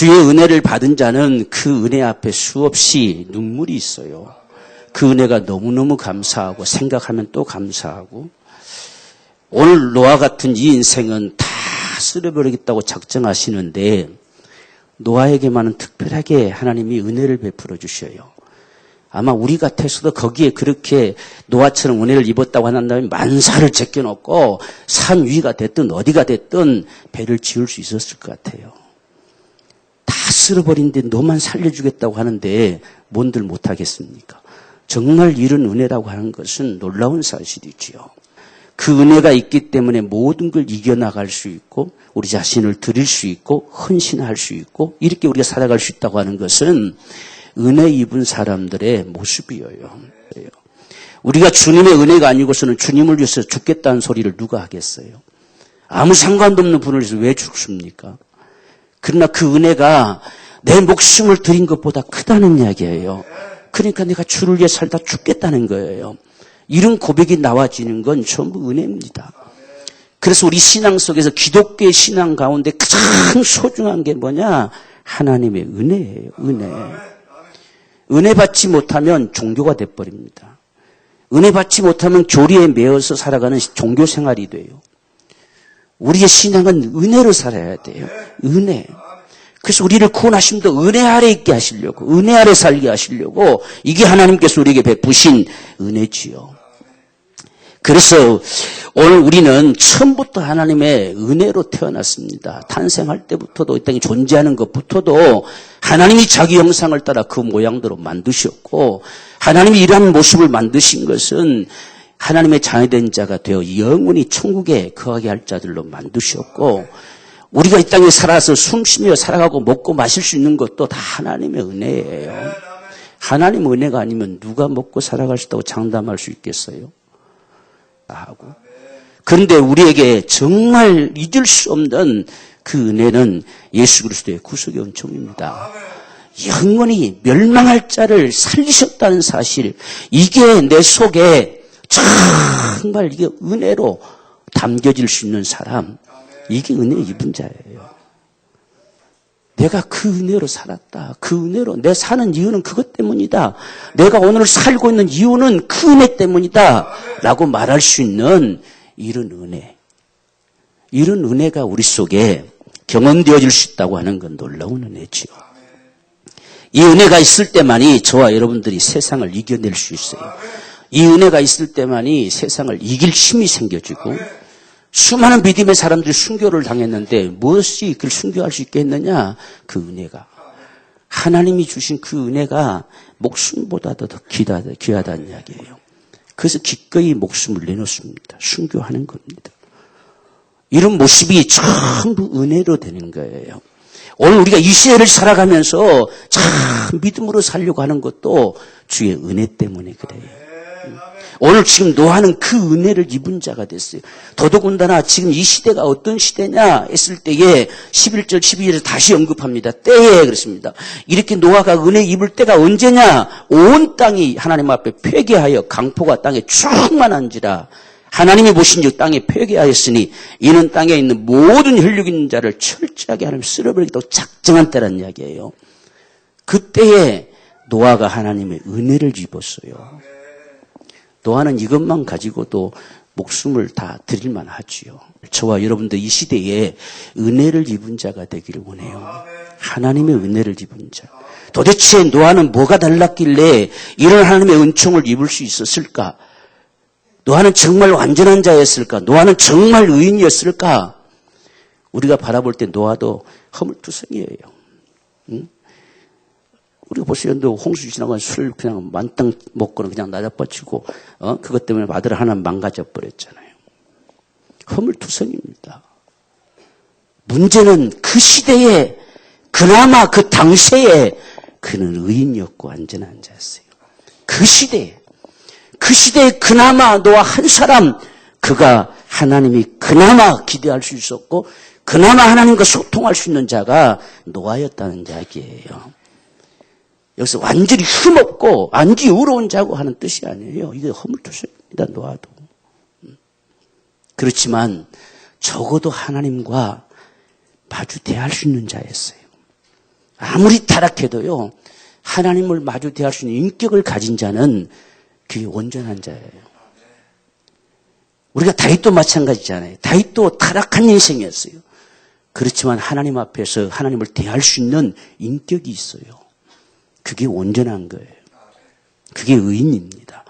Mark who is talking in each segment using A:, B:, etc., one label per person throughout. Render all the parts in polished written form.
A: 주의 은혜를 받은 자는 그 은혜 앞에 수없이 눈물이 있어요. 그 은혜가 너무너무 감사하고 생각하면 또 감사하고 오늘 노아 같은 이 인생은 다 쓸어버리겠다고 작정하시는데 노아에게만은 특별하게 하나님이 은혜를 베풀어 주셔요. 아마 우리 같아서도 거기에 그렇게 노아처럼 은혜를 입었다고 한다면 만사를 제껴놓고 산 위가 됐든 어디가 됐든 배를 지을 수 있었을 것 같아요. 다 쓸어버린데 너만 살려주겠다고 하는데 뭔들 못하겠습니까? 정말 이런 은혜라고 하는 것은 놀라운 사실이지요. 그 은혜가 있기 때문에 모든 걸 이겨나갈 수 있고 우리 자신을 드릴 수 있고 헌신할 수 있고 이렇게 우리가 살아갈 수 있다고 하는 것은 은혜 입은 사람들의 모습이에요. 우리가 주님의 은혜가 아니고서는 주님을 위해서 죽겠다는 소리를 누가 하겠어요? 아무 상관도 없는 분을 위해서 왜 죽습니까? 그러나 그 은혜가 내 목숨을 드린 것보다 크다는 이야기예요. 그러니까 내가 주를 위해 살다 죽겠다는 거예요. 이런 고백이 나와지는 건 전부 은혜입니다. 그래서 우리 신앙 속에서 기독교의 신앙 가운데 가장 소중한 게 뭐냐? 하나님의 은혜예요. 은혜. 은혜 받지 못하면 종교가 돼버립니다. 은혜 받지 못하면 교리에 매어서 살아가는 종교 생활이 돼요. 우리의 신앙은 은혜로 살아야 돼요. 은혜. 그래서 우리를 구원하심도 은혜 아래 있게 하시려고, 은혜 아래 살게 하시려고 이게 하나님께서 우리에게 베푸신 은혜지요. 그래서 오늘 우리는 처음부터 하나님의 은혜로 태어났습니다. 탄생할 때부터도 이 땅에 존재하는 것부터도 하나님이 자기 형상을 따라 그 모양대로 만드셨고 하나님이 이러한 모습을 만드신 것은 하나님의 자녀된 자가 되어 영원히 천국에 거하게 할 자들로 만드셨고 우리가 이 땅에 살아서 숨쉬며 살아가고 먹고 마실 수 있는 것도 다 하나님의 은혜예요. 하나님 은혜가 아니면 누가 먹고 살아갈 수 있다고 장담할 수 있겠어요? 하고. 그런데 우리에게 정말 잊을 수 없는 그 은혜는 예수 그리스도의 구속의 은총입니다. 영원히 멸망할 자를 살리셨다는 사실, 이게 내 속에 정말 이게 은혜로 담겨질 수 있는 사람, 이게 은혜 입은 자예요. 내가 그 은혜로 살았다. 그 은혜로 내 사는 이유는 그것 때문이다. 내가 오늘 살고 있는 이유는 그 은혜 때문이다. 라고 말할 수 있는 이런 은혜. 이런 은혜가 우리 속에 경험되어질 수 있다고 하는 건 놀라운 은혜지요. 이 은혜가 있을 때만이 저와 여러분들이 세상을 이겨낼 수 있어요. 이 은혜가 있을 때만이 세상을 이길 힘이 생겨지고 수많은 믿음의 사람들이 순교를 당했는데 무엇이 그를 순교할 수 있게 했느냐? 그 은혜가. 하나님이 주신 그 은혜가 목숨보다도 더 귀하다는 이야기예요. 그래서 기꺼이 목숨을 내놓습니다. 순교하는 겁니다. 이런 모습이 전부 은혜로 되는 거예요. 오늘 우리가 이 시대를 살아가면서 참 믿음으로 살려고 하는 것도 주의 은혜 때문에 그래요. 오늘 지금 노아는 그 은혜를 입은 자가 됐어요. 더더군다나 지금 이 시대가 어떤 시대냐 했을 때에 11절 12절에 다시 언급합니다. 때에 그렇습니다. 이렇게 노아가 은혜 입을 때가 언제냐? 온 땅이 하나님 앞에 폐괴하여 강포가 땅에 충만한지라. 하나님이 보신즉 땅에 폐괴하였으니 이는 땅에 있는 모든 혈육 있는 자를 철저하게 하나님 쓸어버리겠다고 작정한 때란 이야기예요. 그때에 노아가 하나님의 은혜를 입었어요. 노아는 이것만 가지고도 목숨을 다 드릴만 하지요. 저와 여러분들 이 시대에 은혜를 입은 자가 되기를 원해요. 하나님의 은혜를 입은 자. 도대체 노아는 뭐가 달랐길래 이런 하나님의 은총을 입을 수 있었을까? 노아는 정말 완전한 자였을까? 노아는 정말 의인이었을까? 우리가 바라볼 때 노아도 허물투성이에요. 응? 우리가 보세요. 홍수 지나고 술 그냥 만땅 먹고는 그냥 나자빠치고, 그것 때문에 아들 하나 망가져 버렸잖아요. 허물투성입니다. 문제는 그 시대에, 그나마 그 당시에 그는 의인이었고 안전한 자였어요. 그 시대에 그나마 노아 한 사람, 그가 하나님이 그나마 기대할 수 있었고, 그나마 하나님과 소통할 수 있는 자가 노아였다는 이야기예요. 여기서 완전히 흠없고 완전히 의로운 자고 하는 뜻이 아니에요. 이게 허물투성입니다. 노아도. 그렇지만 적어도 하나님과 마주 대할 수 있는 자였어요. 아무리 타락해도요, 하나님을 마주 대할 수 있는 인격을 가진 자는 그게 온전한 자예요. 우리가 다윗도 마찬가지잖아요. 다윗도 타락한 인생이었어요. 그렇지만 하나님 앞에서 하나님을 대할 수 있는 인격이 있어요. 그게 온전한 거예요. 그게 의인입니다.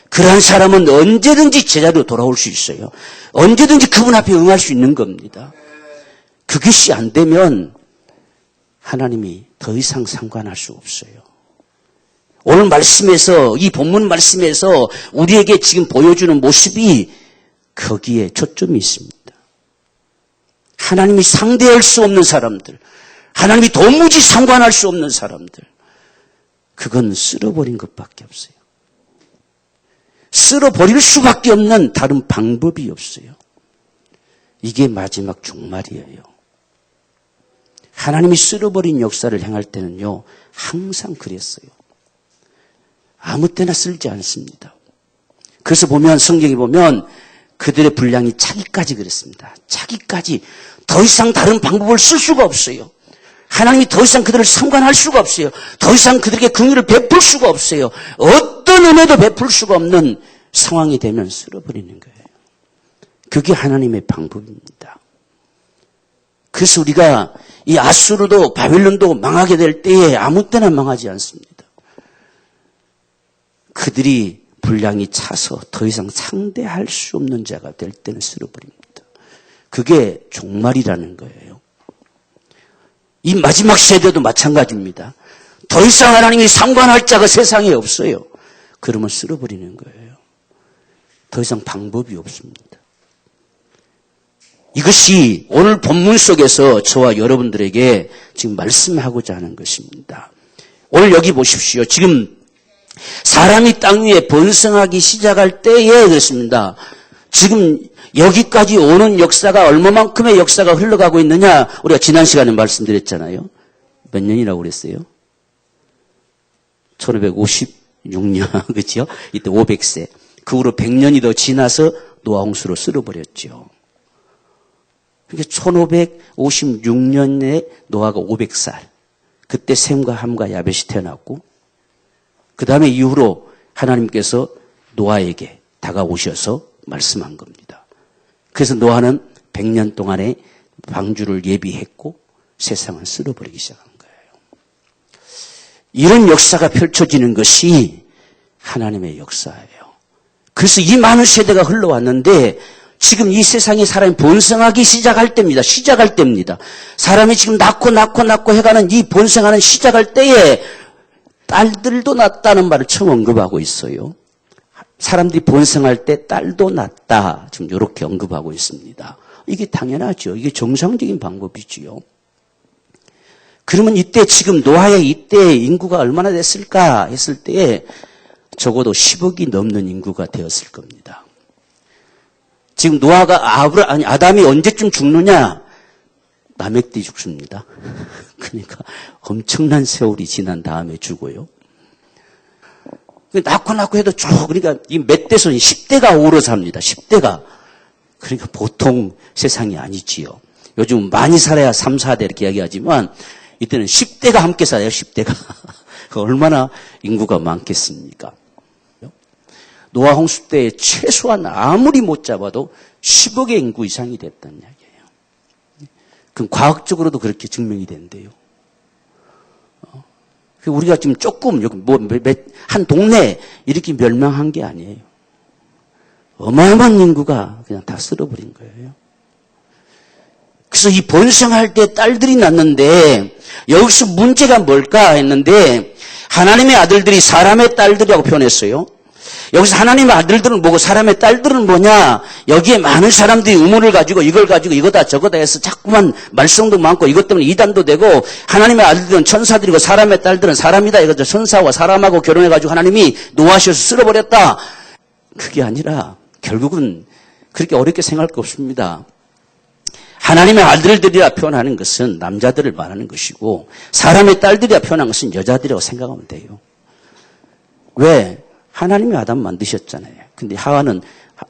A: 그러한 사람은 언제든지 제자로 돌아올 수 있어요. 언제든지 그분 앞에 응할 수 있는 겁니다. 그것이 안 되면 하나님이 더 이상 상관할 수 없어요. 오늘 말씀에서, 이 본문 말씀에서 우리에게 지금 보여주는 모습이 거기에 초점이 있습니다. 하나님이 상대할 수 없는 사람들, 하나님이 도무지 상관할 수 없는 사람들, 그건 쓸어버린 것밖에 없어요. 쓸어버릴 수밖에 없는 다른 방법이 없어요. 이게 마지막 종말이에요. 하나님이 쓸어버린 역사를 행할 때는요, 항상 그랬어요. 아무 때나 쓸지 않습니다. 그래서 보면, 성경에 보면 그들의 분량이 차기까지 그랬습니다. 차기까지 더 이상 다른 방법을 쓸 수가 없어요. 하나님이 더 이상 그들을 상관할 수가 없어요. 더 이상 그들에게 긍휼을 베풀 수가 없어요. 어떤 은혜도 베풀 수가 없는 상황이 되면 쓸어버리는 거예요. 그게 하나님의 방법입니다. 그래서 우리가 이 아수르도 바벨론도 망하게 될 때에 아무 때나 망하지 않습니다. 그들이 분량이 차서 더 이상 상대할 수 없는 자가 될 때는 쓸어버립니다. 그게 종말이라는 거예요. 이 마지막 세대도 마찬가지입니다. 더 이상 하나님이 상관할 자가 세상에 없어요. 그러면 쓸어버리는 거예요. 더 이상 방법이 없습니다. 이것이 오늘 본문 속에서 저와 여러분들에게 지금 말씀하고자 하는 것입니다. 오늘 여기 보십시오. 지금 사람이 땅 위에 번성하기 시작할 때에 그렇습니다. 지금 여기까지 오는 역사가 얼마만큼의 역사가 흘러가고 있느냐, 우리가 지난 시간에 말씀드렸잖아요. 몇 년이라고 그랬어요? 1556년, 그렇죠? 이때 500세. 그 후로 100년이 더 지나서 노아 홍수로 쓸어버렸죠. 그러니까 1556년에 노아가 500살. 그때 셈과 함과 야벳이 태어났고, 그 다음에 이후로 하나님께서 노아에게 다가오셔서 말씀한 겁니다. 그래서 노아는 100년 동안의 방주를 예비했고 세상을 쓸어버리기 시작한 거예요. 이런 역사가 펼쳐지는 것이 하나님의 역사예요. 그래서 이 많은 세대가 흘러왔는데 지금 이 세상에 사람이 번성하기 시작할 때입니다. 시작할 때입니다. 사람이 지금 낳고 해가는 이 번성하는 시작할 때에 딸들도 낳았다는 말을 처음 언급하고 있어요. 사람들이 번성할 때 딸도 낳았다. 지금 이렇게 언급하고 있습니다. 이게 당연하죠. 이게 정상적인 방법이지요. 그러면 이때 지금 노아의 이때 인구가 얼마나 됐을까 했을 때에 적어도 10억이 넘는 인구가 되었을 겁니다. 지금 노아가 아담이 언제쯤 죽느냐? 남의 때 죽습니다. 그러니까 엄청난 세월이 지난 다음에 죽어요. 낳고 해도 쭉, 그러니까 이 몇 대손이 10대가 오래 삽니다. 10대가. 그러니까 보통 세상이 아니지요. 요즘 많이 살아야 3, 4대 이렇게 이야기하지만 이때는 10대가 함께 살아요. 10대가. 얼마나 인구가 많겠습니까? 노아 홍수 때 최소한 아무리 못 잡아도 10억의 인구 이상이 됐다는 이야기예요. 그럼 과학적으로도 그렇게 증명이 된대요. 우리가 지금 조금 여기 한 동네 이렇게 멸망한 게 아니에요. 어마어마한 인구가 그냥 다 쓸어버린 거예요. 그래서 이 번성할 때 딸들이 낳는데 여기서 문제가 뭘까 했는데 하나님의 아들들이 사람의 딸들이라고 표현했어요. 여기서 하나님의 아들들은 뭐고 사람의 딸들은 뭐냐? 여기에 많은 사람들이 의문을 가지고 이걸 가지고 이거다 저거다 해서 자꾸만 말썽도 많고 이것 때문에 이단도 되고 하나님의 아들들은 천사들이고 사람의 딸들은 사람이다 이거죠. 천사와 사람하고 결혼해가지고 하나님이 노하셔서 쓸어버렸다. 그게 아니라 결국은 그렇게 어렵게 생각할 거 없습니다. 하나님의 아들들이라 표현하는 것은 남자들을 말하는 것이고 사람의 딸들이라 표현하는 것은 여자들이라고 생각하면 돼요. 왜? 하나님이 아담 만드셨잖아요. 근데 하와는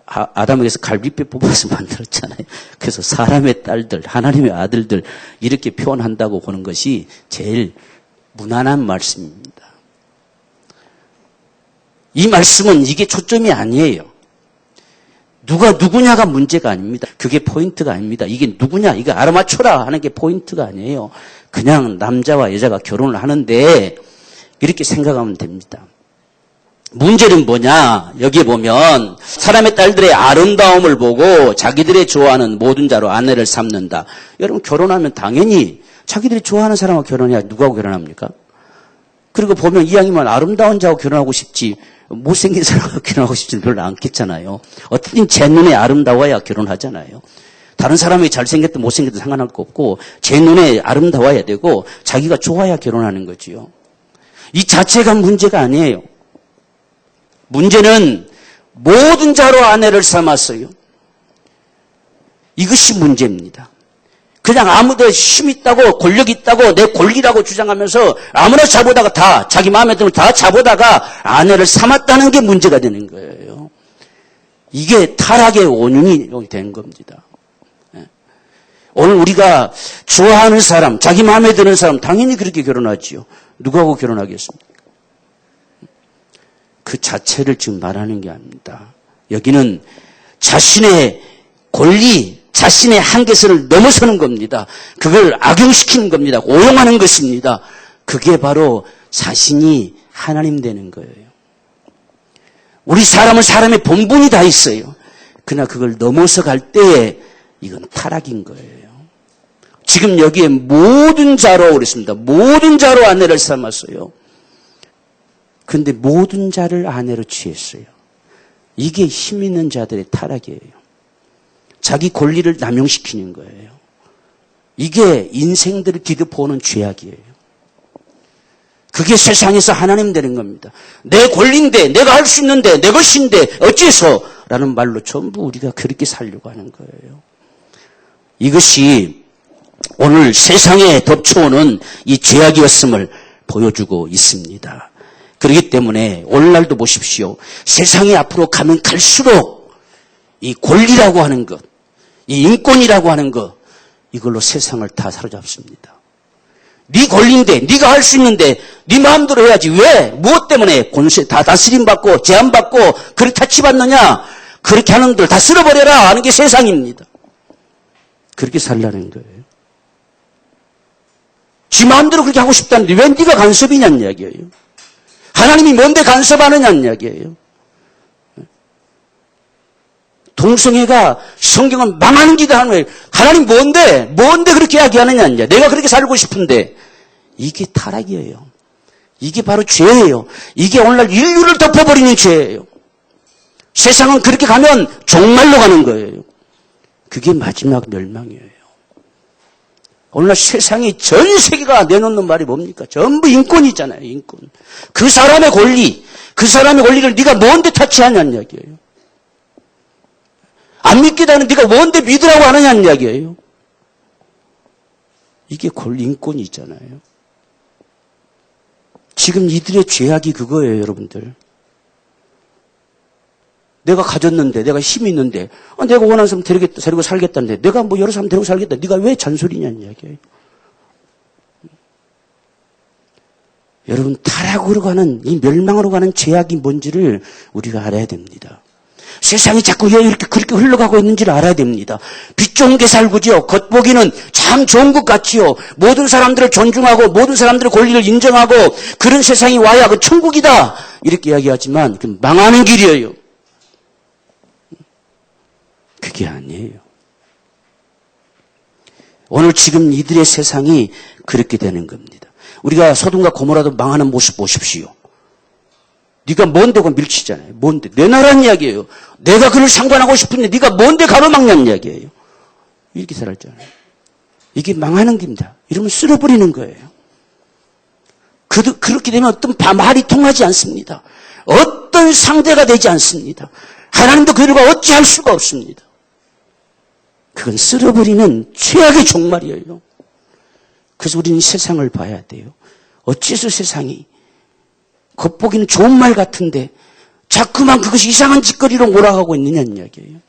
A: 아담에게서 갈비뼈 뽑아서 만들었잖아요. 그래서 사람의 딸들, 하나님의 아들들 이렇게 표현한다고 보는 것이 제일 무난한 말씀입니다. 이 말씀은 이게 초점이 아니에요. 누가 누구냐가 문제가 아닙니다. 그게 포인트가 아닙니다. 이게 누구냐, 이거 알아맞혀라 하는 게 포인트가 아니에요. 그냥 남자와 여자가 결혼을 하는데 이렇게 생각하면 됩니다. 문제는 뭐냐? 여기에 보면 사람의 딸들의 아름다움을 보고 자기들의 좋아하는 모든 자로 아내를 삼는다. 여러분 결혼하면 당연히 자기들이 좋아하는 사람하고 결혼해야 누구하고 결혼합니까? 그리고 보면 이왕이면 아름다운 자하고 결혼하고 싶지 못생긴 사람하고 결혼하고 싶지는 별로 않겠잖아요. 어떻게든 제 눈에 아름다워야 결혼하잖아요. 다른 사람이 잘생겼든 못생겼든 상관할 거 없고 제 눈에 아름다워야 되고 자기가 좋아야 결혼하는 거지요. 이 자체가 문제가 아니에요. 문제는 모든 자로 아내를 삼았어요. 이것이 문제입니다. 그냥 아무도 힘 있다고 권력 있다고 내 권리라고 주장하면서 아무나 잡아다가 다 자기 마음에 들면 다 잡아다가 아내를 삼았다는 게 문제가 되는 거예요. 이게 타락의 원인이 된 겁니다. 오늘 우리가 좋아하는 사람, 자기 마음에 드는 사람 당연히 그렇게 결혼하지요. 누구하고 결혼하겠습니까? 그 자체를 지금 말하는 게 아닙니다. 여기는 자신의 권리, 자신의 한계선을 넘어서는 겁니다. 그걸 악용시키는 겁니다. 오용하는 것입니다. 그게 바로 자신이 하나님 되는 거예요. 우리 사람은 사람의 본분이 다 있어요. 그러나 그걸 넘어서 갈 때에 이건 타락인 거예요. 지금 여기에 모든 자로 그랬습니다. 모든 자로 아내를 삼았어요. 그런데 모든 자를 아내로 취했어요. 이게 힘 있는 자들의 타락이에요. 자기 권리를 남용시키는 거예요. 이게 인생들을 뒤덮어오는 죄악이에요. 그게 세상에서 하나님 되는 겁니다. 내 권리인데, 내가 할 수 있는데, 내 것인데 어째서? 라는 말로 전부 우리가 그렇게 살려고 하는 거예요. 이것이 오늘 세상에 덮쳐오는 이 죄악이었음을 보여주고 있습니다. 그렇기 때문에 오늘날도 보십시오. 세상이 앞으로 가면 갈수록 이 권리라고 하는 것, 이 인권이라고 하는 것, 이걸로 세상을 다 사로잡습니다. 네 권리인데, 네가 할 수 있는데, 네 마음대로 해야지. 왜? 무엇 때문에? 권세 다 다스림받고 제한받고 그렇게 타치받느냐? 그렇게 하는 분들 다 쓸어버려라 하는 게 세상입니다. 그렇게 살라는 거예요. 지 마음대로 그렇게 하고 싶다는데 왜 네가 간섭이냐는 이야기예요. 하나님이 뭔데 간섭하느냐는 이야기예요. 동성애가 성경은 망하는 기다 하는 거예요. 하나님 뭔데 그렇게 이야기하느냐는 이야기. 내가 그렇게 살고 싶은데 이게 타락이에요. 이게 바로 죄예요. 이게 오늘날 인류를 덮어버리는 죄예요. 세상은 그렇게 가면 종말로 가는 거예요. 그게 마지막 멸망이에요. 오늘날 세상이 전 세계가 내놓는 말이 뭡니까? 전부 인권이잖아요. 인권. 그 사람의 권리, 그 사람의 권리를 네가 뭔데 타치하냐는 이야기예요. 안 믿기다는 네가 뭔데 믿으라고 하느냐는 이야기예요. 이게 권리, 인권이 있잖아요. 지금 이들의 죄악이 그거예요, 여러분들. 내가 가졌는데, 내가 힘이 있는데, 내가 원하는 사람 데리고 살겠다는데, 내가 뭐 여러 사람 데리고 살겠다. 네가 왜 잔소리냐는 이야기예요. 여러분, 타락으로 가는, 이 멸망으로 가는 죄악이 뭔지를 우리가 알아야 됩니다. 세상이 자꾸 왜 이렇게 그렇게 흘러가고 있는지를 알아야 됩니다. 빛 좋은 게 살고지요. 겉보기는 참 좋은 것 같지요. 모든 사람들을 존중하고 모든 사람들의 권리를 인정하고 그런 세상이 와야 그 천국이다. 이렇게 이야기하지만 그 망하는 길이에요. 그게 아니에요. 오늘 지금 이들의 세상이 그렇게 되는 겁니다. 우리가 소돔과 고모라도 망하는 모습 보십시오. 네가 뭔데고 밀치잖아요. 뭔데? 내 나라는 이야기예요. 내가 그를 상관하고 싶은데 네가 뭔데 가로막냐는 이야기예요. 이렇게 살았잖아요. 이게 망하는 겁니다. 이러면 쓸어버리는 거예요. 그렇게 되면 어떤 말이 통하지 않습니다. 어떤 상대가 되지 않습니다. 하나님도 그들과 어찌할 수가 없습니다. 그건 쓸어버리는 최악의 종말이에요. 그래서 우리는 세상을 봐야 돼요. 어째서 세상이 겉보기는 좋은 말 같은데 자꾸만 그것이 이상한 짓거리로 몰아가고 있느냐는 이야기예요.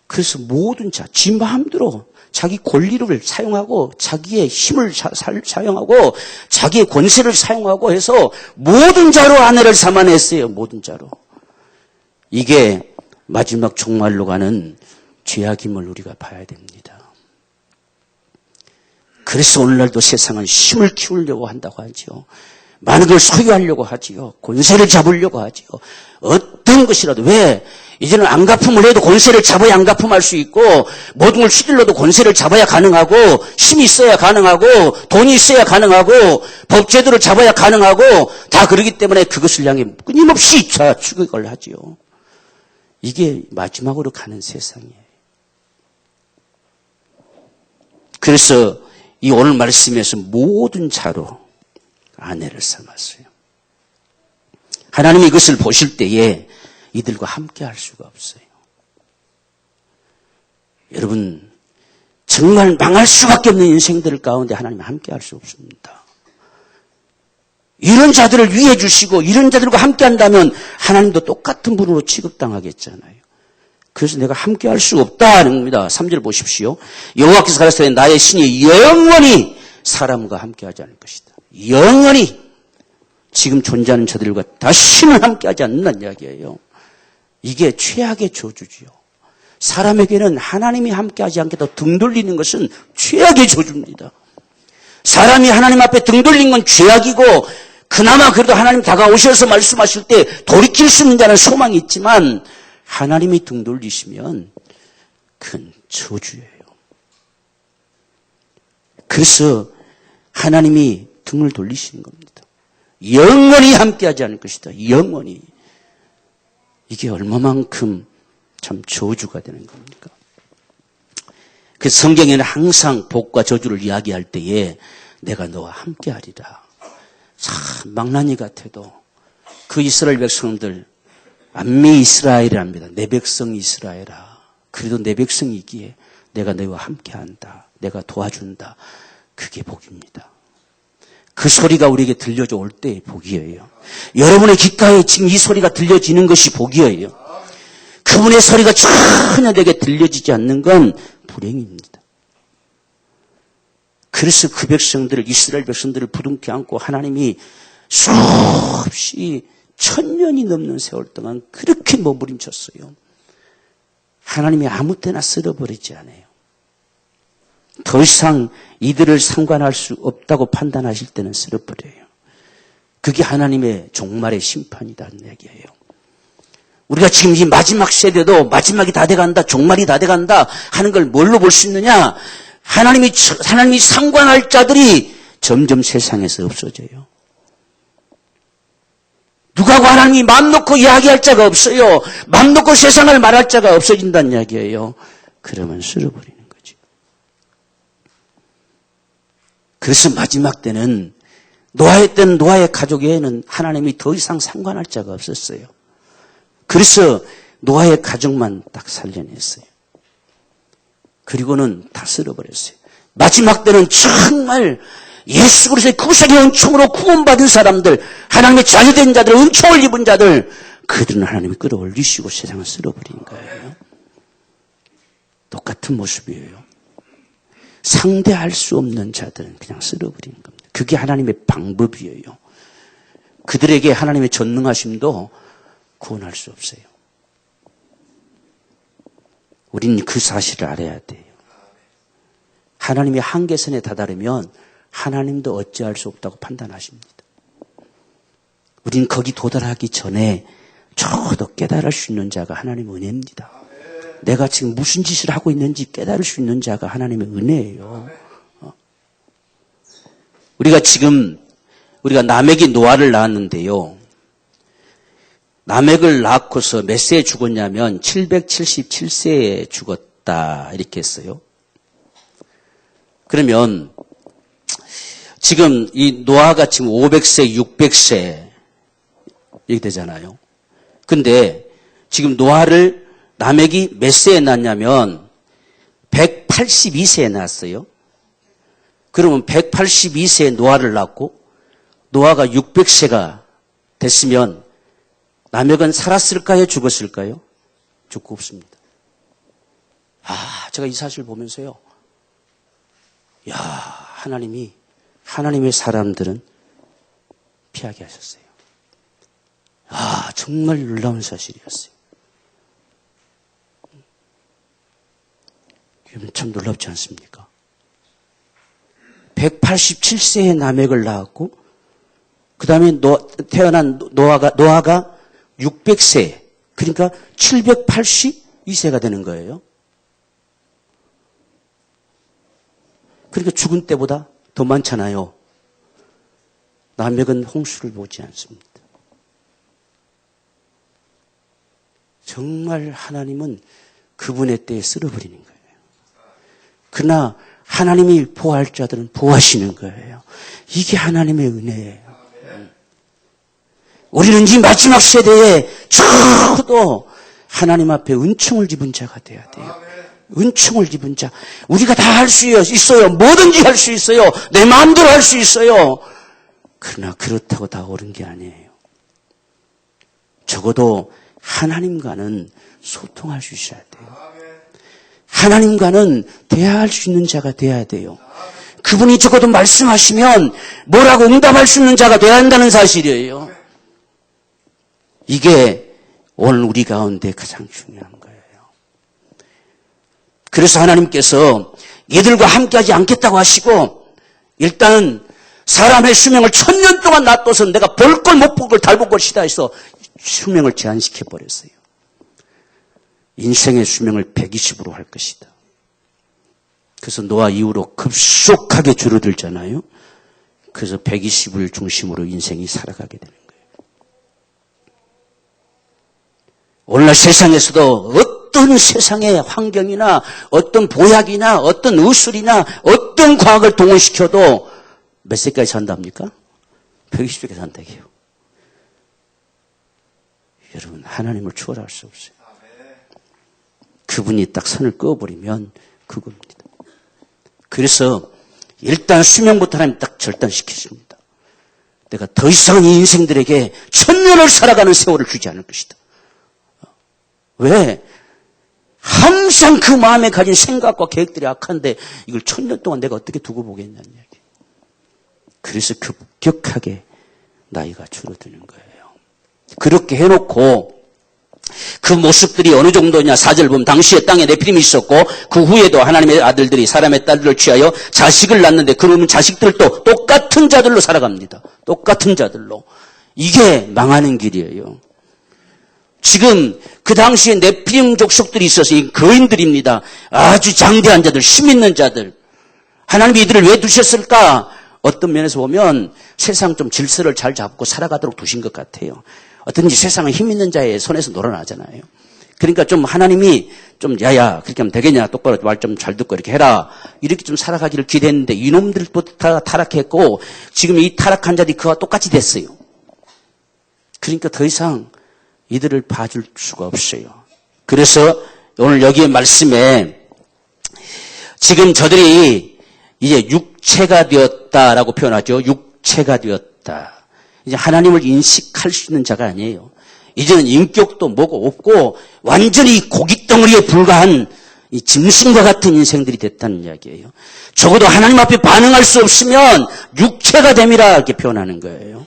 A: 그래서 모든 지 마음대로 자기 권리를 사용하고 자기의 힘을 사용하고 자기의 권세를 사용하고 해서 모든 자로 아내를 삼아냈어요. 모든 자로. 이게 마지막 종말로 가는 죄악임을 우리가 봐야 됩니다. 그래서 오늘날도 세상은 힘을 키우려고 한다고 하죠. 많은 걸 소유하려고 하지요. 권세를 잡으려고 하지요. 어떤 것이라도. 왜? 이제는 안가품을 해도 권세를 잡아야 안가품할 수 있고 모든 걸 휘둘러도 권세를 잡아야 가능하고 힘이 있어야 가능하고 돈이 있어야 가능하고 법제도를 잡아야 가능하고 다 그러기 때문에 그것을 향해 끊임없이 추격을 하지요. 이게 마지막으로 가는 세상이에요. 그래서 이 오늘 말씀에서 모든 자로 아내를 삼았어요. 하나님이 이것을 보실 때에 이들과 함께 할 수가 없어요. 여러분, 정말 망할 수밖에 없는 인생들 가운데 하나님이 함께 할 수 없습니다. 이런 자들을 위해 주시고 이런 자들과 함께 한다면 하나님도 똑같은 분으로 취급당하겠잖아요. 그래서 내가 함께 할 수 없다는 겁니다. 3절 보십시오. 여호와께서 가라사대 나의 신이 영원히 사람과 함께 하지 않을 것이다. 영원히 지금 존재하는 자들과 다시는 함께 하지 않는다는 이야기예요. 이게 최악의 저주지요. 사람에게는 하나님이 함께 하지 않게 더 등 돌리는 것은 최악의 저주입니다. 사람이 하나님 앞에 등 돌린 건 죄악이고 그나마 그래도 하나님 다가오셔서 말씀하실 때 돌이킬 수 있는 자는 소망이 있지만 하나님이 등 돌리시면 큰 저주예요. 그래서 하나님이 등을 돌리시는 겁니다. 영원히 함께하지 않을 것이다. 영원히. 이게 얼마만큼 참 저주가 되는 겁니까? 그 성경에는 항상 복과 저주를 이야기할 때에 내가 너와 함께하리라. 참 망나니 같아도 그 이스라엘 백성들 암미 이스라엘이랍니다. 내 백성 이스라엘아. 그래도 내 백성이기에 내가 너와 함께한다. 내가 도와준다. 그게 복입니다. 그 소리가 우리에게 들려져 올 때의 복이에요. 여러분의 귓가에 지금 이 소리가 들려지는 것이 복이에요. 그분의 소리가 전혀 내게 들려지지 않는 건 불행입니다. 그래서 그 백성들을, 이스라엘 백성들을 부둥켜 안고 하나님이 수없이 1000년이 넘는 세월 동안 그렇게 머무림쳤어요. 하나님이 아무 때나 쓸어버리지 않아요. 더 이상 이들을 상관할 수 없다고 판단하실 때는 쓸어버려요. 그게 하나님의 종말의 심판이라는 얘기예요. 우리가 지금 이 마지막 세대도 마지막이 다 돼간다, 종말이 다 돼간다 하는 걸 뭘로 볼 수 있느냐? 하나님이 상관할 자들이 점점 세상에서 없어져요. 누가고 하나님이 마음 놓고 이야기할 자가 없어요. 마음 놓고 세상을 말할 자가 없어진다는 이야기예요. 그러면 쓸어버리는 거지. 그래서 마지막 때는 노아의 때는 노아의 가족에는 하나님이 더 이상 상관할 자가 없었어요. 그래서 노아의 가족만 딱 살려냈어요. 그리고는 다 쓸어버렸어요. 마지막 때는 정말 예수 그리스도의 구속의 은총으로 구원받은 사람들, 하나님의 자녀된 자들, 은총을 입은 자들, 그들은 하나님이 끌어올리시고 세상을 쓸어버린 거예요. 똑같은 모습이에요. 상대할 수 없는 자들은 그냥 쓸어버리는 겁니다. 그게 하나님의 방법이에요. 그들에게 하나님의 전능하심도 구원할 수 없어요. 우리는 그 사실을 알아야 돼요. 하나님의 한계선에 다다르면 하나님도 어찌할 수 없다고 판단하십니다. 우리는 거기 도달하기 전에 저도 깨달을 수 있는 자가 하나님의 은혜입니다. 내가 지금 무슨 짓을 하고 있는지 깨달을 수 있는 자가 하나님의 은혜예요. 우리가 라멕이 노아를 낳았는데요. 라멕을 낳고서 몇 세에 죽었냐면 777세에 죽었다 이렇게 했어요. 그러면 지금 이 노아가 지금 500세, 600세 이렇게 되잖아요. 근데 지금 라멕이 몇 세에 낳았냐면 182세에 낳았어요. 그러면 182세에 노아를 낳고 노아가 600세가 됐으면 라멕은 살았을까요? 죽었을까요? 죽고 없습니다. 제가 이 사실을 보면서요. 하나님의 사람들은 피하게 하셨어요. 정말 놀라운 사실이었어요. 여러분 참 놀랍지 않습니까? 187세의 라멕을 낳았고 그 다음에 태어난 노아가 600세, 그러니까 782세가 되는 거예요. 그러니까 죽은 때보다 더 많잖아요. 라멕은 홍수를 보지 않습니다. 정말 하나님은 그분의 때에 쓸어버리는 거예요. 그러나 하나님이 보호할 자들은 보호하시는 거예요. 이게 하나님의 은혜예요. 우리는 이 마지막 세대에 저도 하나님 앞에 은총을 입은 자가 돼야 돼요. 은총을 입은 자. 우리가 다 할 수 있어요. 뭐든지 할 수 있어요. 내 마음대로 할 수 있어요. 그러나 그렇다고 다 옳은 게 아니에요. 적어도 하나님과는 소통할 수 있어야 돼요. 하나님과는 대화할 수 있는 자가 돼야 돼요. 그분이 적어도 말씀하시면 뭐라고 응답할 수 있는 자가 돼야 한다는 사실이에요. 이게 오늘 우리 가운데 가장 중요한 거예요. 그래서 하나님께서 얘들과 함께하지 않겠다고 하시고 일단은 사람의 수명을 1000년 동안 놔둬서 내가 볼 걸 못 볼 걸 달 볼 것이다 해서 수명을 제한시켜 버렸어요. 인생의 수명을 120으로 할 것이다. 그래서 노아 이후로 급속하게 줄어들잖아요. 그래서 120을 중심으로 인생이 살아가게 되는 거예요. 오늘날 세상에서도 어떤 세상의 환경이나 어떤 보약이나 어떤 의술이나 어떤 과학을 동원시켜도 몇 세까지 산답니까? 120세까지 산다고요. 여러분 하나님을 초월할 수 없어요. 그분이 딱 선을 그어버리면 그겁니다. 그래서 일단 수명부터 하나님 딱 절단시켰습니다. 내가 더 이상 이 인생들에게 1000년을 살아가는 세월을 주지 않을 것이다. 왜? 항상 그 마음에 가진 생각과 계획들이 악한데 이걸 1000년 동안 내가 어떻게 두고 보겠냐는 얘기. 그래서 급격하게 나이가 줄어드는 거예요. 그렇게 해놓고 그 모습들이 어느 정도냐 4절 보면 당시에 땅에 네피림이 있었고 그 후에도 하나님의 아들들이 사람의 딸들을 취하여 자식을 낳는데 그러면 자식들도 똑같은 자들로 살아갑니다. 똑같은 자들로. 이게 망하는 길이에요. 지금 그 당시에 네피림 족속들이 있어서 이 거인들입니다. 아주 장대한 자들, 힘 있는 자들. 하나님이 이들을 왜 두셨을까? 어떤 면에서 보면 세상 좀 질서를 잘 잡고 살아가도록 두신 것 같아요. 어떤지 세상은 힘 있는 자의 손에서 놀아나잖아요. 그러니까 좀 하나님이 좀 야야 그렇게 하면 되겠냐 똑바로 말 좀 잘 듣고 이렇게 해라 이렇게 좀 살아가기를 기대했는데 이놈들도 다 타락했고 지금 이 타락한 자들이 그와 똑같이 됐어요. 그러니까 더 이상 이들을 봐줄 수가 없어요. 그래서 오늘 여기에 말씀에 지금 저들이 이제 육체가 되었다라고 표현하죠. 육체가 되었다. 이제 하나님을 인식할 수 있는 자가 아니에요. 이제는 인격도 뭐고 없고 완전히 고깃덩어리에 불과한 이 짐승과 같은 인생들이 됐다는 이야기예요. 적어도 하나님 앞에 반응할 수 없으면 육체가 됨이라 이렇게 표현하는 거예요.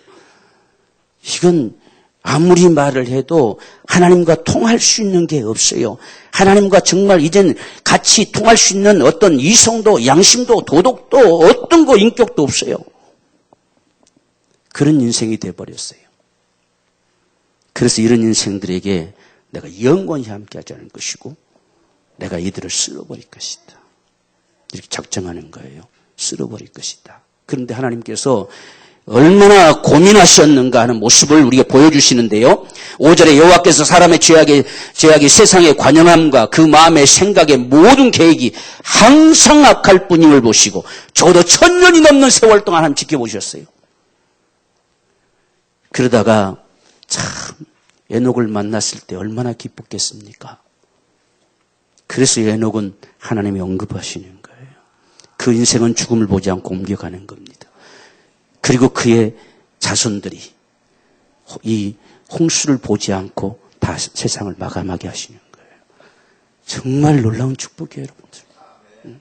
A: 이건 아무리 말을 해도 하나님과 통할 수 있는 게 없어요. 하나님과 정말 이젠 같이 통할 수 있는 어떤 이성도 양심도 도덕도 어떤 거 인격도 없어요. 그런 인생이 돼버렸어요. 그래서 이런 인생들에게 내가 영원히 함께하지 않을 것이고 내가 이들을 쓸어버릴 것이다. 이렇게 작정하는 거예요. 쓸어버릴 것이다. 그런데 하나님께서 얼마나 고민하셨는가 하는 모습을 우리가 보여주시는데요. 5절에 여호와께서 사람의 죄악이 세상의 관영함과 그 마음의 생각의 모든 계획이 항상 악할 뿐임을 보시고 적어도 1000년이 넘는 세월 동안 하나님 지켜보셨어요. 그러다가 참 에녹을 만났을 때 얼마나 기뻤겠습니까? 그래서 에녹은 하나님이 언급하시는 거예요. 그 인생은 죽음을 보지 않고 옮겨가는 겁니다. 그리고 그의 자손들이 이 홍수를 보지 않고 다 세상을 마감하게 하시는 거예요. 정말 놀라운 축복이에요, 여러분들.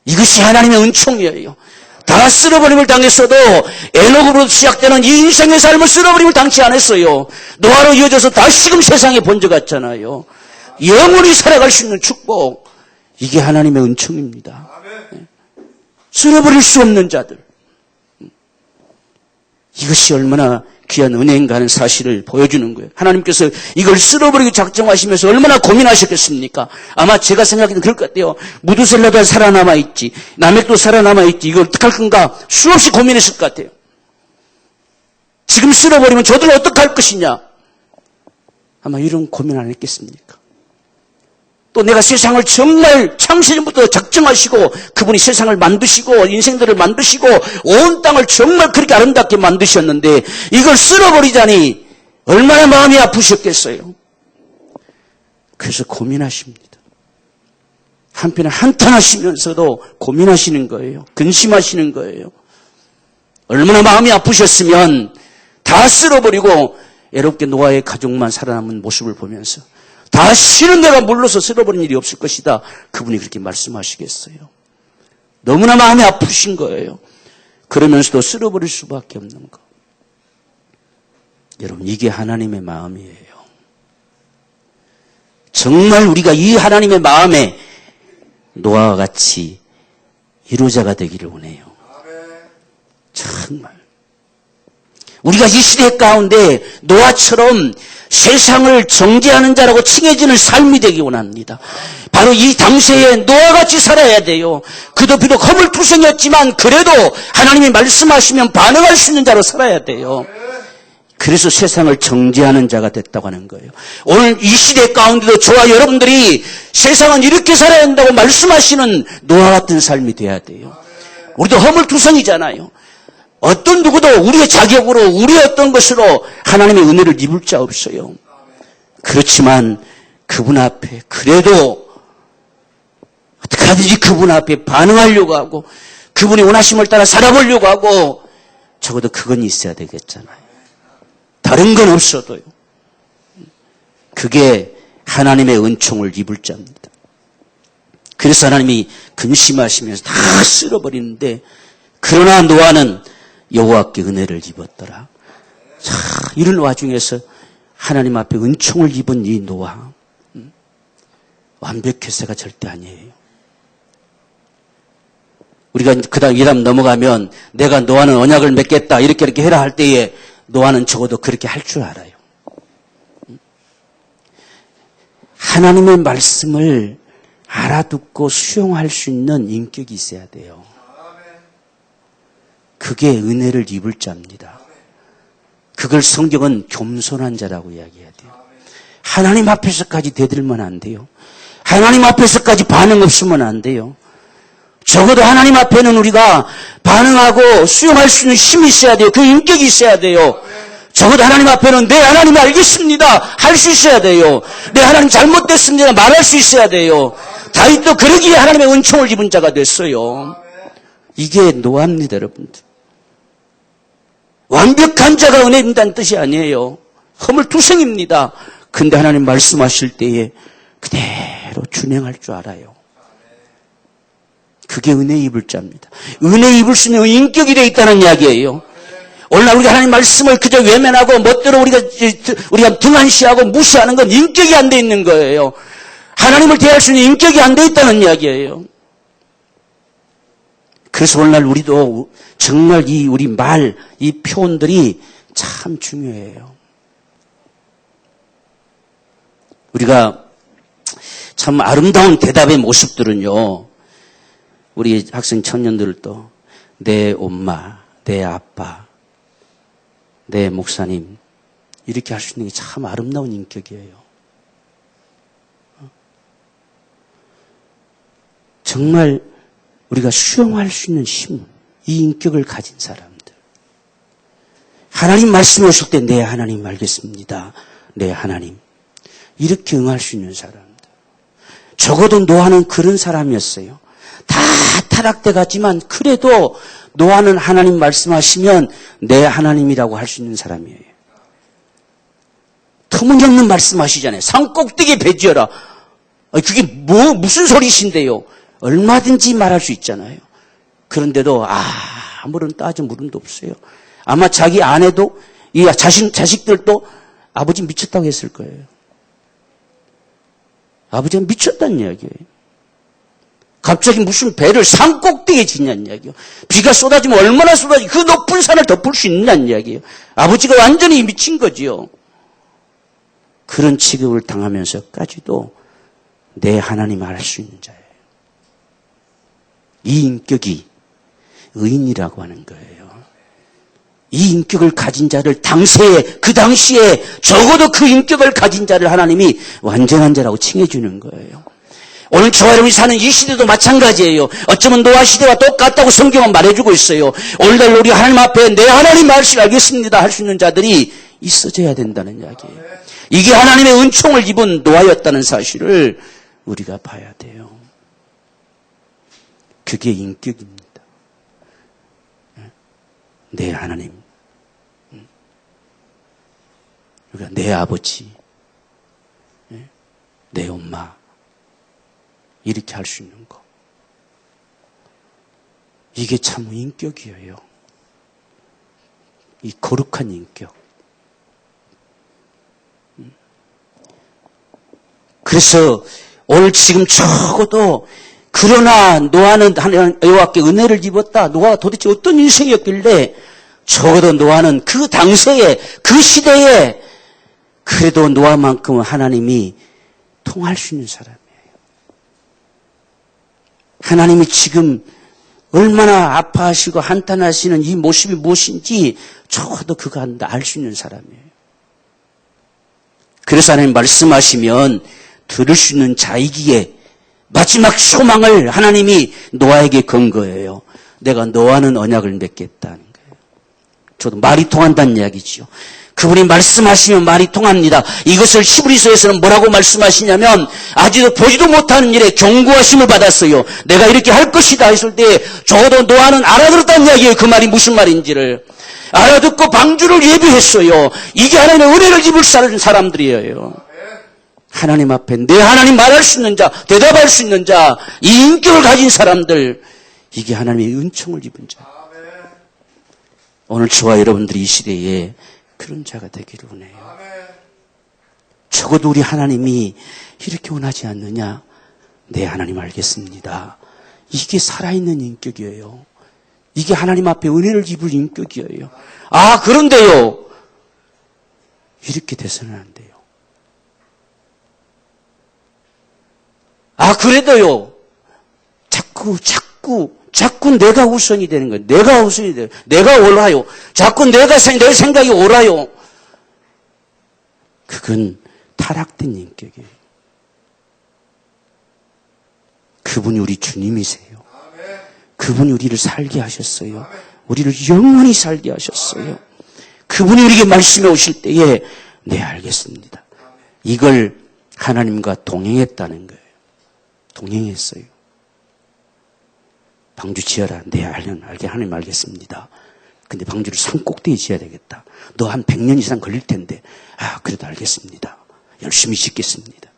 A: 이것이 하나님의 은총이에요. 다 쓸어버림을 당했어도 에녹으로 시작되는 이 인생의 삶을 쓸어버림을 당치 않았어요. 노아로 이어져서 다시금 세상에 번져갔잖아요. 영원히 살아갈 수 있는 축복. 이게 하나님의 은총입니다. 쓸어버릴 수 없는 자들. 이것이 얼마나 귀한 은혜인가 하는 사실을 보여주는 거예요. 하나님께서 이걸 쓸어버리고 작정하시면서 얼마나 고민하셨겠습니까? 아마 제가 생각해도 그럴 것 같아요. 무두셀라도 살아남아있지, 라멕도 살아남아있지, 이걸 어떡할 건가 수없이 고민했을 것 같아요. 지금 쓸어버리면 저들은 어떡할 것이냐, 아마 이런 고민 안 했겠습니까? 또 내가 세상을 정말 창세전부터 작정하시고 그분이 세상을 만드시고 인생들을 만드시고 온 땅을 정말 그렇게 아름답게 만드셨는데 이걸 쓸어버리자니 얼마나 마음이 아프셨겠어요. 그래서 고민하십니다. 한편에 한탄하시면서도 고민하시는 거예요. 근심하시는 거예요. 얼마나 마음이 아프셨으면 다 쓸어버리고 애롭게 노아의 가족만 살아남은 모습을 보면서 다시는 내가 물러서 쓸어버린 일이 없을 것이다. 그분이 그렇게 말씀하시겠어요. 너무나 마음이 아프신 거예요. 그러면서도 쓸어버릴 수밖에 없는 거. 여러분, 이게 하나님의 마음이에요. 정말 우리가 이 하나님의 마음에 노아와 같이 이루자가 되기를 원해요. 정말. 우리가 이 시대 가운데 노아처럼 세상을 정죄하는 자라고 칭해지는 삶이 되기 원합니다. 바로 이 당시에 노아같이 살아야 돼요. 그도 비록 허물투성이었지만 그래도 하나님이 말씀하시면 반응할 수 있는 자로 살아야 돼요. 그래서 세상을 정죄하는 자가 됐다고 하는 거예요. 오늘 이 시대 가운데도 저와 여러분들이 세상은 이렇게 살아야 한다고 말씀하시는 노아 같은 삶이 돼야 돼요. 우리도 허물투성이잖아요. 어떤 누구도 우리의 자격으로 우리의 어떤 것으로 하나님의 은혜를 입을 자 없어요. 그렇지만 그분 앞에 그래도 어떻게 하든지 그분 앞에 반응하려고 하고 그분이 원하심을 따라 살아보려고 하고 적어도 그건 있어야 되겠잖아요. 다른 건 없어도요. 그게 하나님의 은총을 입을 자입니다. 그래서 하나님이 근심하시면서 다 쓸어버리는데 그러나 노아는 여호와께 은혜를 입었더라. 자, 이런 와중에서 하나님 앞에 은총을 입은 이 노아, 완벽해서가 절대 아니에요. 우리가 그다음 이다음 넘어가면 내가 노아는 언약을 맺겠다 이렇게 해라 할 때에 노아는 적어도 그렇게 할 줄 알아요. 하나님의 말씀을 알아듣고 수용할 수 있는 인격이 있어야 돼요. 그게 은혜를 입을 자입니다. 그걸 성경은 겸손한 자라고 이야기해야 돼요. 하나님 앞에서까지 대들면 안 돼요. 하나님 앞에서까지 반응 없으면 안 돼요. 적어도 하나님 앞에는 우리가 반응하고 수용할 수 있는 힘이 있어야 돼요. 그 인격이 있어야 돼요. 적어도 하나님 앞에는 네 하나님 알겠습니다 할 수 있어야 돼요. 네 하나님 잘못됐습니다 말할 수 있어야 돼요. 다윗도 그러기에 하나님의 은총을 입은 자가 됐어요. 이게 노아입니다, 여러분들. 완벽한 자가 은혜 입는다는 뜻이 아니에요. 허물투성입니다. 근데 하나님 말씀하실 때에 그대로 준행할 줄 알아요. 그게 은혜 입을 자입니다. 은혜 입을 수 있는 인격이 되어 있다는 이야기예요. 오늘날 우리가 하나님 말씀을 그저 외면하고 멋대로 우리가 등한시하고 무시하는 건 인격이 안 돼 있는 거예요. 하나님을 대할 수 있는 인격이 안 돼 있다는 이야기예요. 그래서 오늘날 우리도 정말 우리 말, 이 표현들이 참 중요해요. 우리가 참 아름다운 대답의 모습들은요, 우리 학생 청년들도 내 엄마, 내 아빠, 내 목사님 이렇게 할 수 있는 게 참 아름다운 인격이에요. 정말 우리가 수용할 수 있는 힘, 이 인격을 가진 사람들. 하나님 말씀해 오실 때 네 하나님 알겠습니다. 네 하나님. 이렇게 응할 수 있는 사람들. 적어도 노아는 그런 사람이었어요. 다 타락돼 갔지만 그래도 노아는 하나님 말씀하시면 내 하나님이라고 할 수 있는 사람이에요. 터무니없는 말씀하시잖아요. 산 꼭대기에 배 지어라. 그게 무슨 소리신데요? 얼마든지 말할 수 있잖아요. 그런데도 아무런 따져 물음도 없어요. 아마 자기 아내도 이 자식들도 아버지 미쳤다고 했을 거예요. 아버지가 미쳤다는 이야기예요. 갑자기 무슨 배를 산 꼭대기에 짓냐는 이야기예요. 비가 쏟아지면 얼마나 쏟아지면 그 높은 산을 덮을 수 있느냐는 이야기예요. 아버지가 완전히 미친 거지요. 그런 취급을 당하면서까지도 내 하나님 알 수 있는 자예요. 이 인격이 의인이라고 하는 거예요. 이 인격을 가진 자를 그 당시에 적어도 그 인격을 가진 자를 하나님이 완전한 자라고 칭해 주는 거예요. 오늘 저와 여러분이 사는 이 시대도 마찬가지예요. 어쩌면 노아 시대와 똑같다고 성경은 말해주고 있어요. 오늘날 우리 하나님 앞에 내 하나님 말씀 알겠습니다 할 수 있는 자들이 있어져야 된다는 이야기예요. 이게 하나님의 은총을 입은 노아였다는 사실을 우리가 봐야 돼요. 그게 인격입니다. 내 하나님, 그러니까 내 아버지, 내 엄마, 이렇게 할 수 있는 거. 이게 참 인격이에요. 이 거룩한 인격. 그래서 오늘 지금 적어도 그러나 노아는 여호와께 은혜를 입었다. 노아가 도대체 어떤 인생이었길래 적어도 노아는 그 당시에 그 시대에 그래도 노아만큼은 하나님이 통할 수 있는 사람이에요. 하나님이 지금 얼마나 아파하시고 한탄하시는 이 모습이 무엇인지 적어도 그가 알 수 있는 사람이에요. 그래서 하나님 말씀하시면 들을 수 있는 자이기에 마지막 소망을 하나님이 노아에게 건 거예요. 내가 너와는 언약을 맺겠다는 거예요. 저도 말이 통한다는 이야기죠. 그분이 말씀하시면 말이 통합니다. 이것을 히브리서에서는 뭐라고 말씀하시냐면 아직도 보지도 못하는 일에 경고하심을 받았어요. 내가 이렇게 할 것이다 했을 때 적어도 노아는 알아들었다는 이야기예요. 그 말이 무슨 말인지를. 알아듣고 방주를 예비했어요. 이게 하나님의 은혜를 입을 사람들이에요. 하나님 앞에 내 하나님 말할 수 있는 자, 대답할 수 있는 자, 이 인격을 가진 사람들, 이게 하나님의 은총을 입은 자. 오늘 저와 여러분들이 이 시대에 그런 자가 되기를 원해요. 적어도 우리 하나님이 이렇게 원하지 않느냐? 내 하나님 알겠습니다. 이게 살아있는 인격이에요. 이게 하나님 앞에 은혜를 입을 인격이에요. 그런데요. 이렇게 돼서는 안 돼요. 그래도요. 자꾸 내가 우선이 되는 거예요. 내가 우선이 돼요. 내가 옳아요. 자꾸 내 생각이 옳아요. 그건 타락된 인격이에요. 그분이 우리 주님이세요. 그분이 우리를 살게 하셨어요. 우리를 영원히 살게 하셨어요. 그분이 우리에게 말씀해 오실 때에 네 알겠습니다. 이걸 하나님과 동행했다는 거예요. 동행했어요. 방주 지어라. 네, 알게 하나님 알겠습니다. 근데 방주를 산 꼭대기에 지어야 되겠다. 너 한 100년 이상 걸릴 텐데. 그래도 알겠습니다. 열심히 짓겠습니다.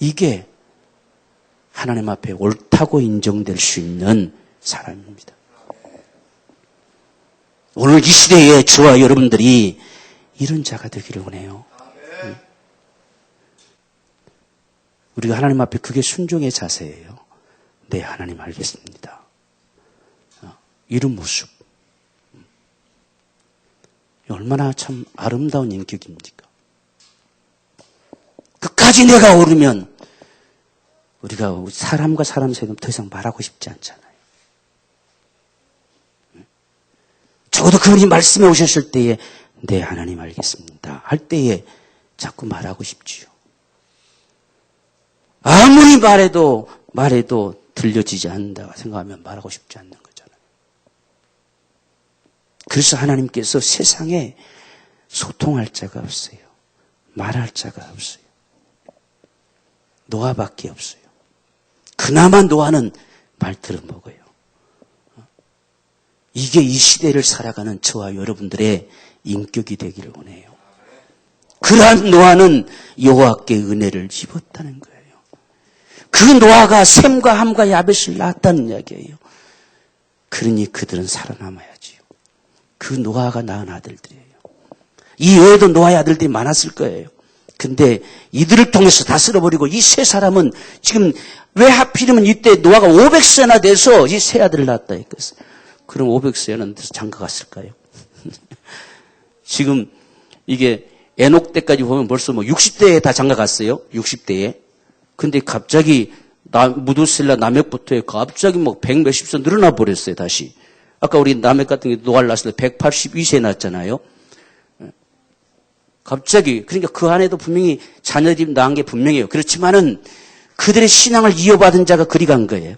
A: 이게 하나님 앞에 옳다고 인정될 수 있는 사람입니다. 오늘 이 시대에 저와 여러분들이 이런 자가 되기를 원해요. 우리가 하나님 앞에 그게 순종의 자세예요. 네, 하나님 알겠습니다. 이런 모습. 얼마나 참 아름다운 인격입니까? 끝까지 내가 오르면 우리가 사람과 사람 사이는 더 이상 말하고 싶지 않잖아요. 적어도 그분이 말씀해 오셨을 때에 네, 하나님 알겠습니다. 할 때에 자꾸 말하고 싶지요. 아무리 말해도 들려지지 않는다고 생각하면 말하고 싶지 않는 거잖아요. 그래서 하나님께서 세상에 소통할 자가 없어요. 말할 자가 없어요. 노아밖에 없어요. 그나마 노아는 말 들어먹어요. 이게 이 시대를 살아가는 저와 여러분들의 인격이 되기를 원해요. 그러한 노아는 여호와께 은혜를 입었다는 거예요. 그 노아가 셈과 함과 야벳을 낳았다는 이야기예요. 그러니 그들은 살아남아야지요. 그 노아가 낳은 아들들이에요. 이 외에도 노아의 아들들이 많았을 거예요. 근데 이들을 통해서 다 쓸어버리고 이 세 사람은 지금 왜 하필이면 이때 노아가 500세나 돼서 이 세 아들을 낳았다 했겠어요. 그럼 500세는 돼서 장가 갔을까요? 지금 이게 에녹 때까지 보면 벌써 60대에 다 장가 갔어요. 60대에. 근데 갑자기 무두셀라 나멕부터 갑자기 100 몇십 세 늘어나 버렸어요, 다시. 아까 우리 나멕 같은 게 노아를 낳았을 때 182세 낳았잖아요. 갑자기, 그러니까 그 안에도 분명히 자녀들이 낳은 게 분명해요. 그렇지만은 그들의 신앙을 이어받은 자가 그리 간 거예요.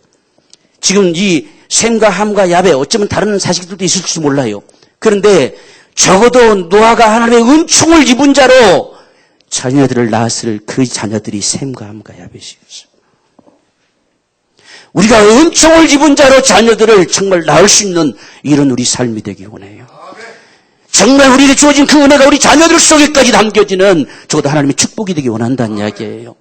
A: 지금 이 셈과 함과 야벳, 어쩌면 다른 자식들도 있을지 몰라요. 그런데 적어도 노아가 하나님의 은총을 입은 자로 자녀들을 낳았을 그 자녀들이 셈과 함과 야벳이었어요. 우리가 은총을 입은 자로 자녀들을 정말 낳을 수 있는 이런 우리 삶이 되기 원해요. 정말 우리에게 주어진 그 은혜가 우리 자녀들 속에까지 담겨지는 적어도 하나님의 축복이 되기 원한다는 이야기예요.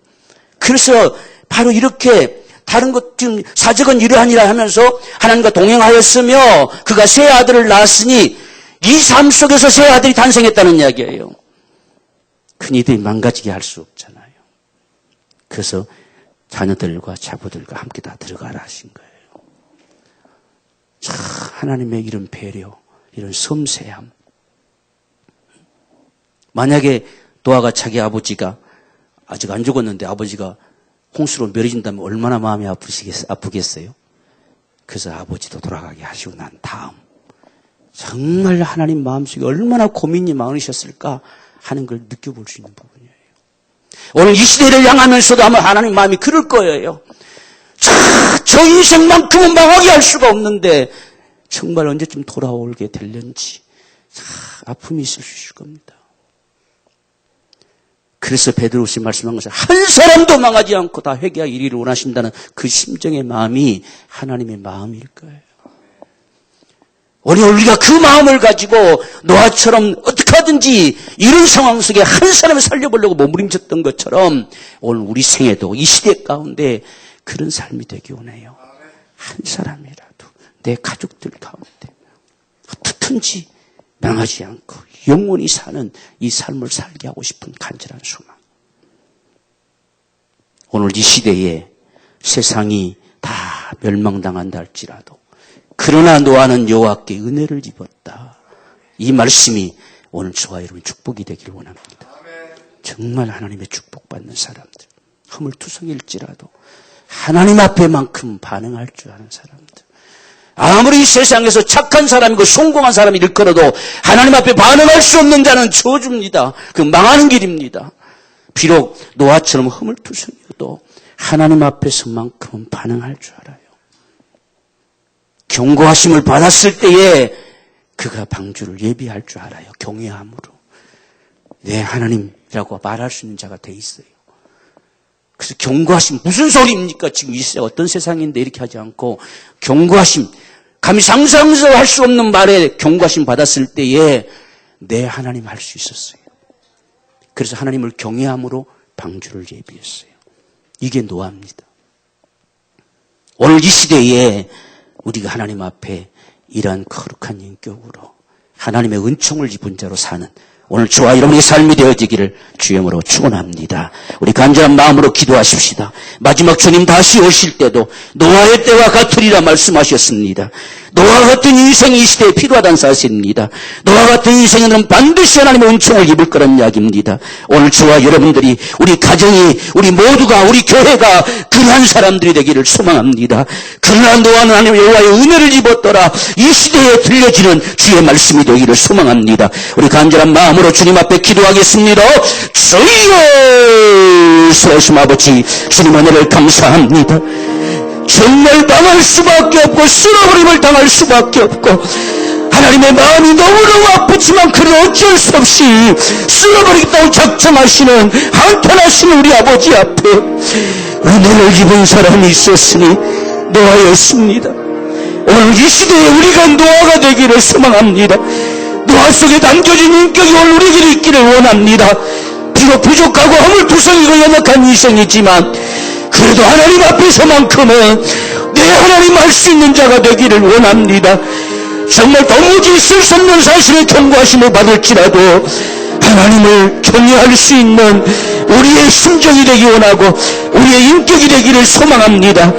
A: 그래서 바로 이렇게 다른 것 지금 사적은 이러하니라 하면서 하나님과 동행하였으며 그가 세 아들을 낳았으니 이 삶 속에서 세 아들이 탄생했다는 이야기예요. 큰이들이 망가지게 할 수 없잖아요. 그래서 자녀들과 자부들과 함께 다 들어가라 하신 거예요. 참 하나님의 이런 배려, 이런 섬세함. 만약에 노아가 자기 아버지가 아직 안 죽었는데 아버지가 홍수로 멸해진다면 얼마나 마음이 아프겠어요? 그래서 아버지도 돌아가게 하시고 난 다음 정말 하나님 마음속에 얼마나 고민이 많으셨을까 하는 걸 느껴볼 수 있는 부분이에요. 오늘 이 시대를 향하면서도 아마 하나님 마음이 그럴 거예요. 저 인생만큼은 망하게 할 수가 없는데 정말 언제쯤 돌아오게 될는지 아픔이 있을 수 있을 겁니다. 그래서 베드로스 말씀한 것은 한 사람도 망하지 않고 다 회개하기 이르기를 원하신다는 그 심정의 마음이 하나님의 마음일 거예요. 오늘 우리가 그 마음을 가지고 노아처럼 어떻게 하든지 이런 상황 속에 한 사람을 살려보려고 몸부림쳤던 것처럼 오늘 우리 생에도 이 시대 가운데 그런 삶이 되기 원해요. 한 사람이라도 내 가족들 가운데 어떻든지 망하지 않고 영원히 사는 이 삶을 살게 하고 싶은 간절한 소망. 오늘 이 시대에 세상이 다 멸망당한다 할지라도 그러나 노아는 여호와께 은혜를 입었다. 이 말씀이 오늘 저와 여러분의 축복이 되기를 원합니다. 정말 하나님의 축복받는 사람들, 허물투성일지라도 하나님 앞에만큼 반응할 줄 아는 사람들. 아무리 이 세상에서 착한 사람이고 성공한 사람이 일컬어도 하나님 앞에 반응할 수 없는 자는 저주입니다. 그 망하는 길입니다. 비록 노아처럼 허물투성이어도 하나님 앞에서만큼은 반응할 줄 알아요. 경고하심을 받았을 때에 그가 방주를 예비할 줄 알아요. 경외함으로. 네, 하나님이라고 말할 수 있는 자가 돼 있어요. 그래서 경고하심 무슨 소리입니까? 지금 이 세상 어떤 세상인데 이렇게 하지 않고 경고하심 감히 상상도 할 수 없는 말에 경고하심 받았을 때에 네, 하나님 할 수 있었어요. 그래서 하나님을 경외함으로 방주를 예비했어요. 이게 노아입니다. 오늘 이 시대에 우리가 하나님 앞에 이러한 거룩한 인격으로 하나님의 은총을 입은 자로 사는 오늘 저와 여러분의 삶이 되어지기를 주님으로 축원합니다. 우리 간절한 마음으로 기도하십시다. 마지막 주님 다시 오실 때도 노아의 때와 같으리라 말씀하셨습니다. 노아 같은 인생이 이 시대에 필요하다는 사실입니다. 노아 같은 인생에는 반드시 하나님의 은총을 입을 거란 이야기입니다. 오늘 저와 여러분들이 우리 가정이 우리 모두가 우리 교회가 그러한 사람들이 되기를 소망합니다. 그러나 노아는 하나님 여호와의 은혜를 입었더라. 이 시대에 들려지는 주의 말씀이 되기를 소망합니다. 우리 간절한 마음으로 주님 앞에 기도하겠습니다. 주여 살아계신 아버지 주님 은혜를 감사합니다. 정말 당할 수밖에 없고 쓸어버림을 당할 수밖에 없고 하나님의 마음이 너무너무 아프지만 그래도 어쩔 수 없이 쓸어버리겠다고 작정하시는 한탄하시는 우리 아버지 앞에 은혜를 입은 사람이 있었으니 노아였습니다. 오늘 이 시대에 우리가 노아가 되기를 소망합니다. 노아 속에 담겨진 인격이 오늘 우리에게 있기를 원합니다. 비록 부족하고 허물투성이고 연약한 인생이지만 그래도 하나님 앞에서만큼은 내 하나님 할 수 있는 자가 되기를 원합니다. 정말 도무지 있을 수 없는 사실을 경고하심을 받을지라도 하나님을 경외할 수 있는 우리의 심정이 되기 원하고 우리의 인격이 되기를 소망합니다.